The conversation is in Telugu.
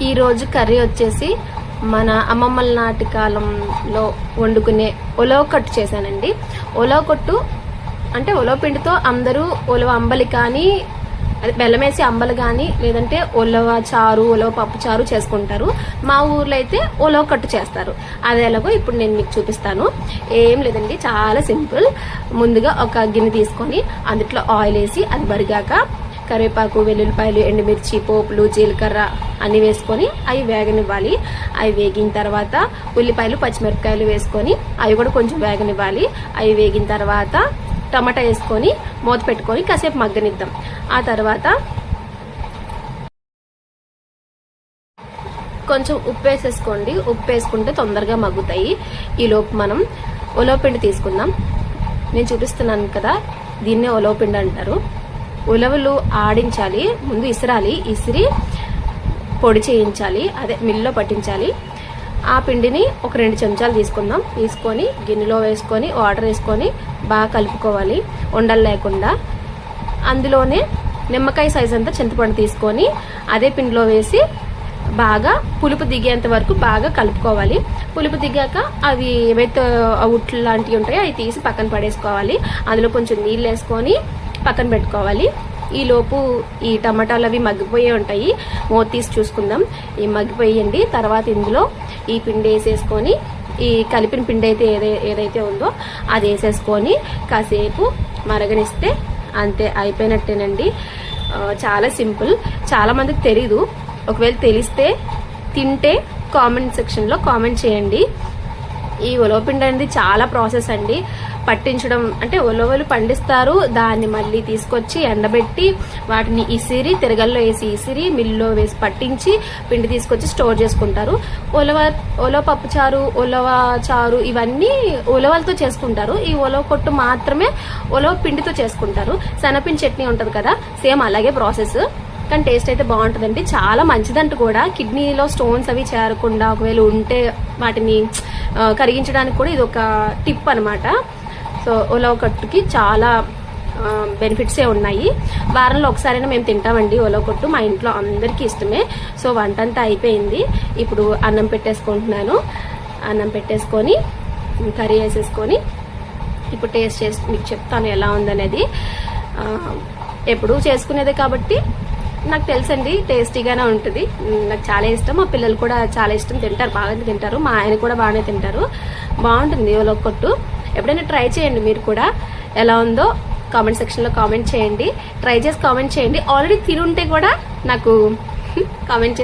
ఈ రోజు కర్రీ వచ్చేసి మన అమ్మమ్మల నాటి కాలంలో వండుకునే ఉలవకట్టు చేశానండి. ఉలవకట్టు అంటే ఉలవ పిండితో అందరూ ఉలవ అంబలి కానీ బెల్లమేసి అంబలి కానీ లేదంటే ఉలవ చారు ఉలవ పప్పు చారు చేసుకుంటారు. మా ఊర్లో అయితే ఉలవకట్టు చేస్తారు. అది ఎలాగో ఇప్పుడు నేను మీకు చూపిస్తాను. ఏం లేదండి, చాలా సింపుల్. ముందుగా ఒక గిన్నె తీసుకొని అందులో ఆయిల్ వేసి అది మరిగాక కరివేపాకు, వెల్లుల్లిపాయలు, ఎండుమిర్చి, పోపులు, జీలకర్ర అన్ని వేసుకొని అవి వేగనివ్వాలి. అవి వేగిన తర్వాత ఉల్లిపాయలు, పచ్చిమిరపకాయలు వేసుకొని అవి కూడా కొంచెం వేగనివ్వాలి. అవి వేగిన తర్వాత టమాటా వేసుకొని మూత పెట్టుకొని కాసేపు మగ్గనిద్దాం. ఆ తర్వాత కొంచెం ఉప్పు వేసేసుకోండి. ఉప్పు వేసుకుంటే తొందరగా మగ్గుతాయి. ఈలోపు మనం ఉలవ పిండి తీసుకుందాం. నేను చూపిస్తున్నాను కదా, దీన్నే ఉలవ పిండి అంటారు. ఉలవలు ఆడించాలి, ముందు ఇసిరాలి, ఇసిరి పొడి చేయించాలి, అదే మిల్లులో పట్టించాలి. ఆ పిండిని ఒక 2 చెంచాలు తీసుకుందాం. తీసుకొని గిన్నెలో వేసుకొని వాటర్ వేసుకొని బాగా కలుపుకోవాలి ఉండలు లేకుండా. అందులోనే నిమ్మకాయ సైజ్ అంతా చింతపండు తీసుకొని అదే పిండిలో వేసి బాగా పులుపు దిగేంత వరకు బాగా కలుపుకోవాలి. పులుపు దిగాక అవి ఏవైతే ఉట్లు లాంటివి ఉంటాయో అవి తీసి పక్కన పడేసుకోవాలి. అందులో కొంచెం నీళ్ళు వేసుకొని పక్కన పెట్టుకోవాలి. ఈలోపు ఈ టమాటాలు అవి మగ్గిపోయే ఉంటాయి. మూత తీసి చూసుకుందాం. ఈ మగ్గిపోయండి. తర్వాత ఇందులో ఈ పిండి వేసేసుకొని ఈ కలిపిన పిండి అయితే ఏదైతే ఉందో అది వేసేసుకొని కాసేపు మరగనిస్తే అంతే, అయిపోయినట్టేనండి. చాలా సింపుల్. చాలా మందికి తెలీదు. ఒకవేళ తెలిస్తే తింటే కామెంట్ సెక్షన్లో కామెంట్ చేయండి. ఈ ఉలవపిండి అనేది చాలా ప్రాసెస్ అండి. పట్టించడం అంటే ఉలవలు పండిస్తారు, దాన్ని మళ్ళీ తీసుకొచ్చి ఎండబెట్టి వాటిని ఇసిరి తిరగల్లో వేసి ఇసిరి మిల్లులో వేసి పట్టించి పిండి తీసుకొచ్చి స్టోర్ చేసుకుంటారు. ఉలవ పప్పు చారు, ఉలవ చారు ఇవన్నీ ఉలవలతో చేసుకుంటారు. ఈ ఉలవ కొట్టు మాత్రమే ఉలవ పిండితో చేసుకుంటారు. శనగపిండి చట్నీ ఉంటది కదా, సేమ్ అలాగే ప్రాసెస్. కానీ టేస్ట్ అయితే బాగుంటుందండి. చాలా మంచిదంట కూడా. కిడ్నీలో స్టోన్స్ అవి చేరకుండా ఒకవేళ ఉంటే వాటిని కరిగించడానికి కూడా ఇది ఒక టిప్ అనమాట. సో ఉలవ కట్టుకి చాలా బెనిఫిట్సే ఉన్నాయి. వారంలో ఒకసారైనా మేము తింటామండి ఉలవ కొట్టు. మా ఇంట్లో అందరికీ ఇష్టమే. సో వంట అంతా అయిపోయింది. ఇప్పుడు అన్నం పెట్టేసుకుంటున్నాను. అన్నం పెట్టేసుకొని కర్రీ వేసేసుకొని ఇప్పుడు టేస్ట్ చేసి మీకు చెప్తాను ఎలా ఉందనేది. ఎప్పుడు చేసుకునేదే కాబట్టి నాకు తెలుసండి, టేస్టీగానే ఉంటుంది. నాకు చాలా ఇష్టం. మా పిల్లలు కూడా చాలా ఇష్టం, తింటారు, బాగా తింటారు. మా ఆయన కూడా బాగానే తింటారు. బాగుంటుంది ఉలవ కొట్టు. ఎప్పుడైనా ట్రై చేయండి మీరు కూడా. ఎలా ఉందో కామెంట్ సెక్షన్లో కామెంట్ చేయండి. ట్రై చేసి కామెంట్ చేయండి. ఆల్రెడీ తినుంటే కూడా నాకు కామెంట్